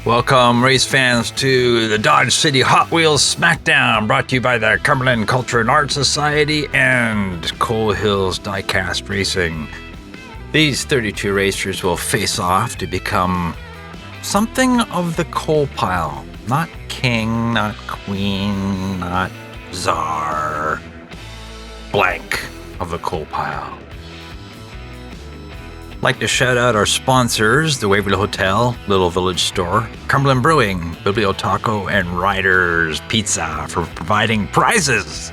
Welcome, race fans, to the Dodge City Hot Wheels Smackdown, brought to you by the Cumberland Culture and Art Society and Hills Diecast Racing. These 32 racers will face off to become something of the coal pile. Not king, not queen, not czar. Blank of the coal pile. Like to shout out our sponsors, the Waverly Hotel, Little Village Store, Cumberland Brewing, BiblioTaco, and Riders Pizza for providing prizes.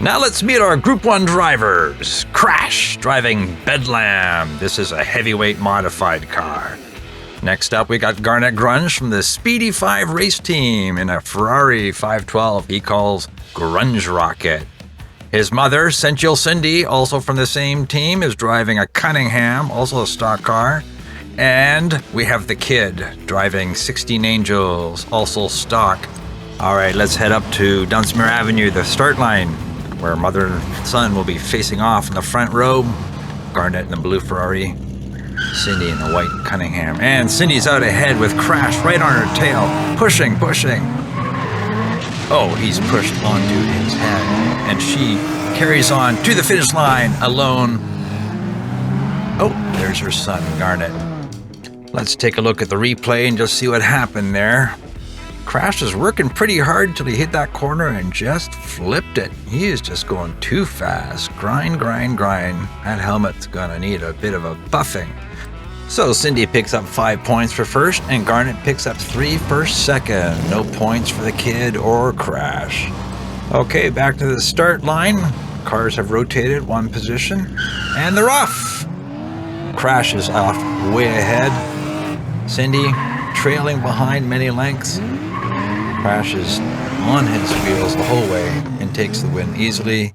Now let's meet our Group 1 drivers. Crash, driving Bedlam. This is a heavyweight modified car. Next up, we got Garnet Grunge from the Speedy 5 race team in a Ferrari 512 he calls Grunge Rocket. His mother, Sensual Cindy, also from the same team, is driving a Cunningham, also a stock car. And we have the kid driving 16 Angels, also stock. All right, let's head up to Dunsmuir Avenue, the start line, where mother and son will be facing off in the front row. Garnet in the blue Ferrari, Cindy in the white Cunningham. And Cindy's out ahead with Crash right on her tail, pushing. Oh, he's pushed onto his head, and she carries on to the finish line alone. Oh, there's her son, Garnet. Let's take a look at the replay and just see what happened there. Crash is working pretty hard till he hit that corner and just flipped it. He is just going too fast. Grind. That helmet's gonna need a bit of a buffing. So Cindy picks up 5 points for first, and Garnet picks up 3 for second. No points for the kid or Crash. Okay, back to the start line. Cars have rotated 1 position, and they're off. Crash is off way ahead. Cindy trailing behind many lengths. Crash is on his wheels the whole way and takes the win easily,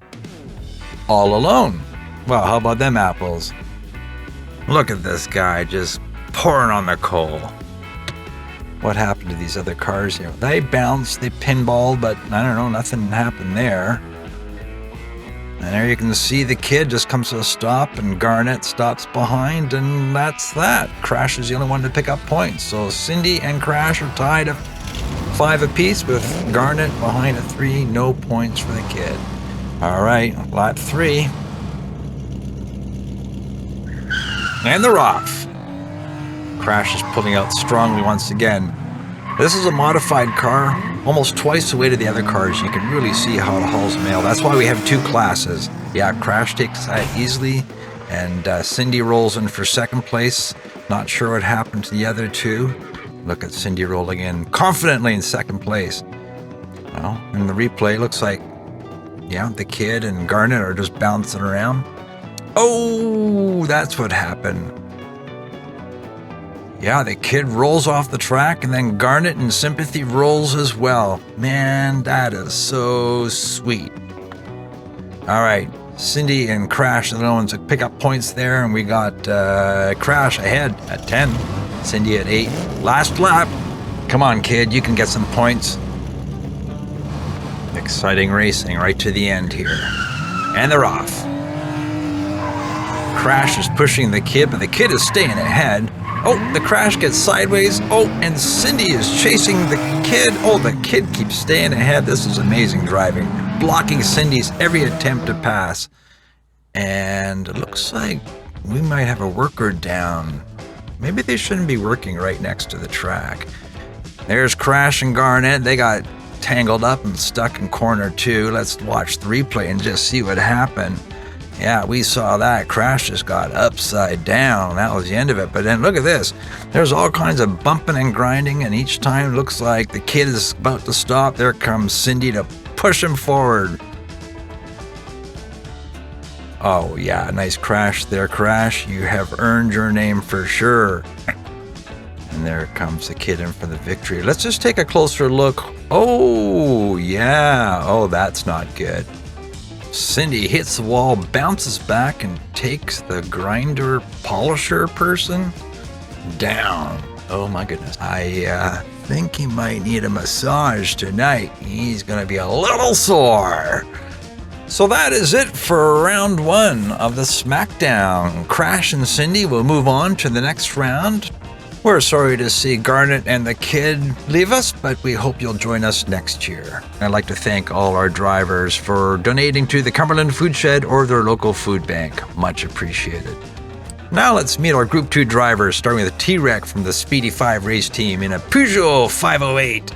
all alone. Well, how about them apples? Look at this guy just pouring on the coal. What happened to these other cars here? They bounced, they pinballed, but I don't know, nothing happened there. And there you can see the kid just comes to a stop, and Garnet stops behind, and that's that. Crash is the only one to pick up points. So Cindy and Crash are tied at 5 apiece, with Garnet behind at 3. No points for the kid. All right, lap 3. And they're off. Crash is pulling out strongly once again. This is a modified car, almost twice the weight of the other cars. You can really see how it hauls mail. That's why we have 2 classes. Yeah, Crash takes that easily, and Cindy rolls in for second place. Not sure what happened to the other 2. Look at Cindy rolling in confidently in second place. Well, in the replay, looks like, yeah, the kid and Garnet are just bouncing around. Oh, that's what happened. Yeah, the kid rolls off the track, and then Garnet in sympathy rolls as well. Man, that is so sweet. All right, Cindy and Crash are the ones that pick up points there, and we got Crash ahead at 10, Cindy at 8. Last lap. Come on, kid, you can get some points. Exciting racing right to the end here. And they're off. Crash is pushing the kid, but the kid is staying ahead. Oh, the Crash gets sideways. Oh, and Cindy is chasing the kid. Oh, the kid keeps staying ahead. This is amazing driving, blocking Cindy's every attempt to pass. And it looks like we might have a worker down. Maybe they shouldn't be working right next to the track. There's Crash and Garnet. They got tangled up and stuck in corner 2. Let's watch the replay and just see what happened. Yeah, we saw that. Crash just got upside down. That was the end of it. But then look at this. There's all kinds of bumping and grinding, and each time it looks like the kid is about to stop. There comes Cindy to push him forward. Oh, yeah, nice crash there, Crash. You have earned your name for sure. And there comes the kid in for the victory. Let's just take a closer look. Oh, yeah. Oh, that's not good. Cindy hits the wall, bounces back, and takes the grinder polisher person down. Oh my goodness. I think he might need a massage tonight. He's gonna be a little sore. So that is it for round 1 of the Smackdown. Crash and Cindy will move on to the next round. We're sorry to see Garnet and the kid leave us, but we hope you'll join us next year. I'd like to thank all our drivers for donating to the Cumberland Food Shed or their local food bank. Much appreciated. Now let's meet our Group 2 drivers, starting with T-Rec from the Speedy 5 race team in a Peugeot 508.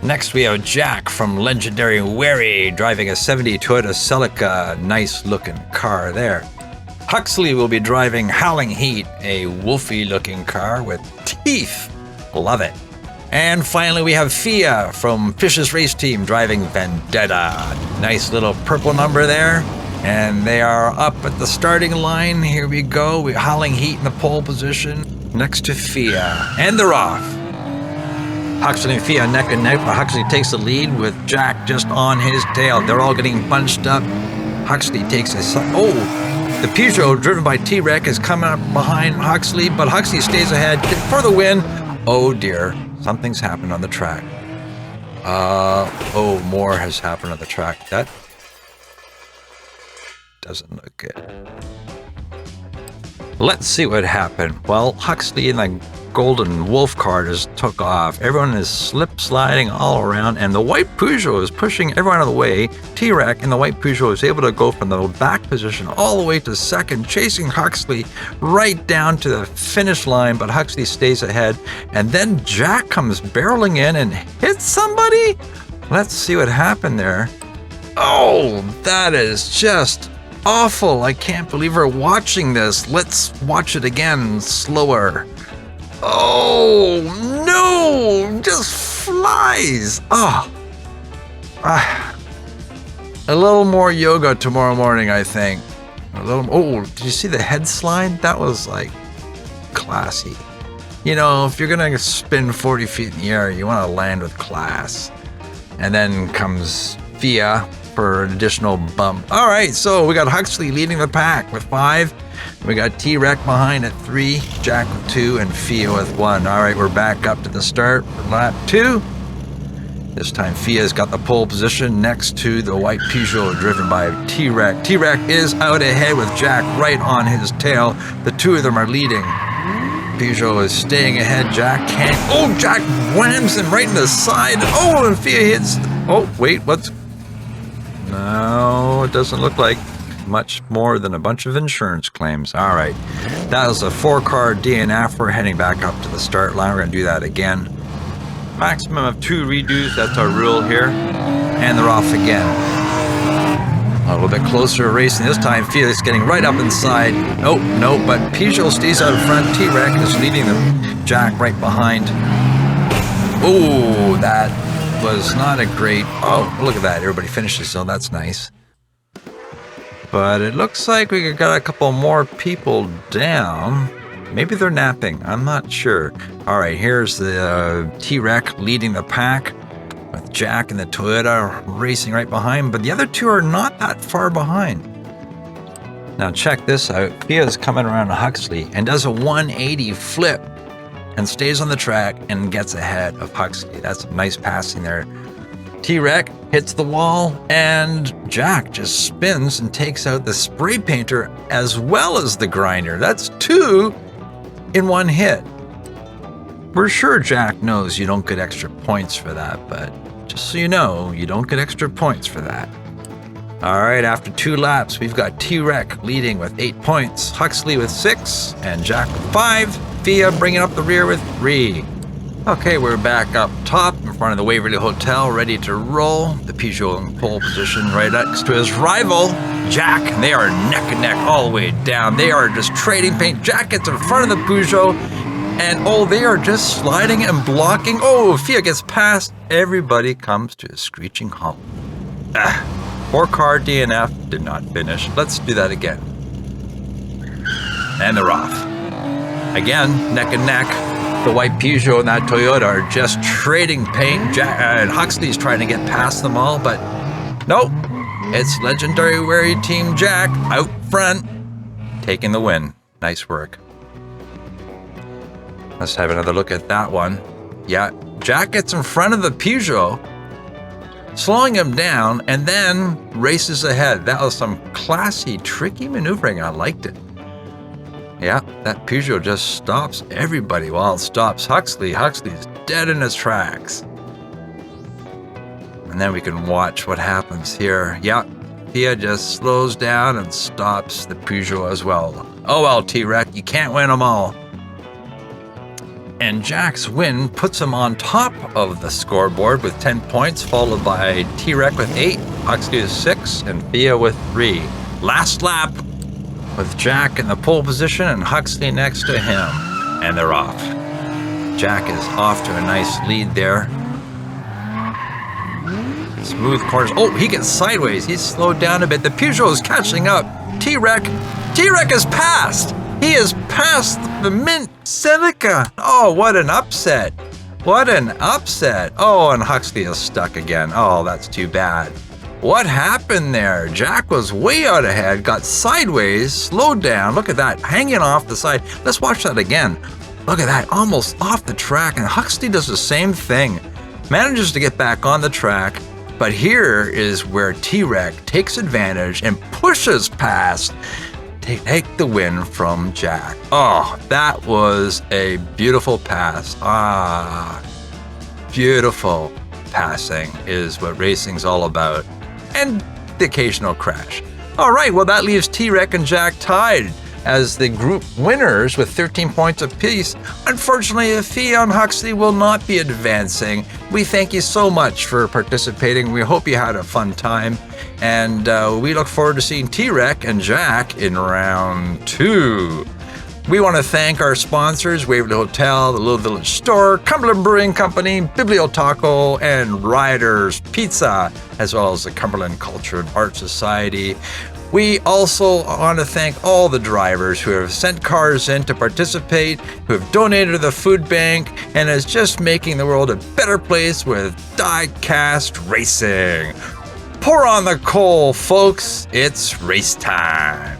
Next we have Jack from legendary Wary, driving a 70 Toyota Celica. Nice looking car there. Huxley will be driving Howling Heat, a wolfy looking car with teeth. Love it. And finally we have Fia from Fish's race team driving Vendetta. Nice little purple number there. And they are up at the starting line. Here we go. We're Howling Heat in the pole position next to Fia. And they're off. Huxley and Fia neck and neck, but Huxley takes the lead with Jack just on his tail. They're all getting bunched up. Huxley takes a... the Peugeot driven by T-Rec is coming up behind Huxley, but Huxley stays ahead for the win. Oh dear, something's happened on the track. More has happened on the track. That doesn't look good. Let's see what happened. Well, Huxley and the golden wolf car just took off. Everyone is slip sliding all around, and the white Peugeot is pushing everyone out of the way. T-Rec and the white Peugeot is able to go from the back position all the way to second, chasing Huxley right down to the finish line, but Huxley stays ahead. And then Jack comes barreling in and hits somebody. Let's see what happened there. Oh, that is just awful. I can't believe we're watching this. Let's watch it again, slower. Oh, no, just flies. A little more yoga tomorrow morning, I think. Did you see the head slide? That was like classy. You know, if you're going to spin 40 feet in the air, you want to land with class. And then comes Fia for an additional bump. All right, so we got Huxley leading the pack with 5. We got T-Rec behind at 3, Jack with 2, and Fia with 1. All right, we're back up to the start for lap 2. This time Fia's got the pole position next to the white Peugeot driven by T-Rec. T-Rec is out ahead with Jack right on his tail. The two of them are leading. Peugeot is staying ahead. Jack can't. Oh, Jack whams him right in the side. Oh, and Fia hits. Oh, wait, what's... No, it doesn't look like much more than a bunch of insurance claims. All right, that was a 4-car DNF. We're heading back up to the start line. We're going to do that again. Maximum of 2 redos. That's our rule here. And they're off again. A little bit closer racing this time. Felix getting right up inside. Oh, no, but Peugeot stays out front. T-Rec is leading them. Jack right behind. Oh, that was not a great... Oh, look at that. Everybody finishes, so that's nice. But it looks like we got a couple more people down. Maybe they're napping. I'm not sure. All right, here's the T-Rec leading the pack with Jack and the Toyota racing right behind. But the other two are not that far behind. Now check this out. Fia's coming around to Huxley and does a 180 flip and stays on the track and gets ahead of Huxley. That's nice passing there. T-Rec hits the wall, and Jack just spins and takes out the spray painter as well as the grinder. That's 2 in 1 hit. We're sure Jack knows you don't get extra points for that, but just so you know, you don't get extra points for that. All right, after 2 laps, we've got T-Rec leading with 8 points, Huxley with 6, and Jack with 5. Fia bringing up the rear with 3. Okay, we're back up top in front of the Waverly Hotel, ready to roll. The Peugeot in pole position right next to his rival, Jack. They are neck and neck all the way down. They are just trading paint. Jack gets in front of the Peugeot, and they are just sliding and blocking. Oh, Fia gets past. Everybody comes to a screeching halt. 4-car DNF did not finish. Let's do that again. And they're off. Again, neck and neck. The white Peugeot and that Toyota are just trading paint. And Huxley's trying to get past them all, but nope. It's legendary Wary Team Jack out front, taking the win. Nice work. Let's have another look at that one. Yeah, Jack gets in front of the Peugeot, slowing him down, and then races ahead. That was some classy, tricky maneuvering. I liked it. Yeah, that Peugeot just stops everybody while it stops Huxley. Huxley's dead in his tracks. And then we can watch what happens here. Yeah, Pia just slows down and stops the Peugeot as well. Oh well, T-Rex, you can't win them all. And Jack's win puts him on top of the scoreboard with 10 points, followed by T-Rex with 8, Huxley with 6, and Pia with 3. Last lap with Jack in the pole position and Huxley next to him. And they're off. Jack is off to a nice lead there. Smooth corners. Oh, he gets sideways. He's slowed down a bit. The Peugeot is catching up. T-Rex is passed. He is past the Mint Seneca. Oh, what an upset. What an upset. Oh, and Huxley is stuck again. Oh, that's too bad. What happened there? Jack was way out ahead, got sideways, slowed down. Look at that, hanging off the side. Let's watch that again. Look at that, almost off the track. And Huxley does the same thing. Manages to get back on the track. But here is where T-Rex takes advantage and pushes past to take the win from Jack. Oh, that was a beautiful pass. Beautiful passing is what racing's all about. And the occasional crash. All right, well, that leaves T-Rex and Jack tied as the group winners with 13 points apiece. Unfortunately, Fia and Huxley will not be advancing. We thank you so much for participating. We hope you had a fun time. And we look forward to seeing T-Rex and Jack in round 2. We want to thank our sponsors, Waverly Hotel, the Little Village Store, Cumberland Brewing Company, BiblioTaco, and Riders Pizza, as well as the Cumberland Culture and Art Society. We also want to thank all the drivers who have sent cars in to participate, who have donated to the food bank, and is just making the world a better place with Diecast Racing. Pour on the coal, folks. It's race time.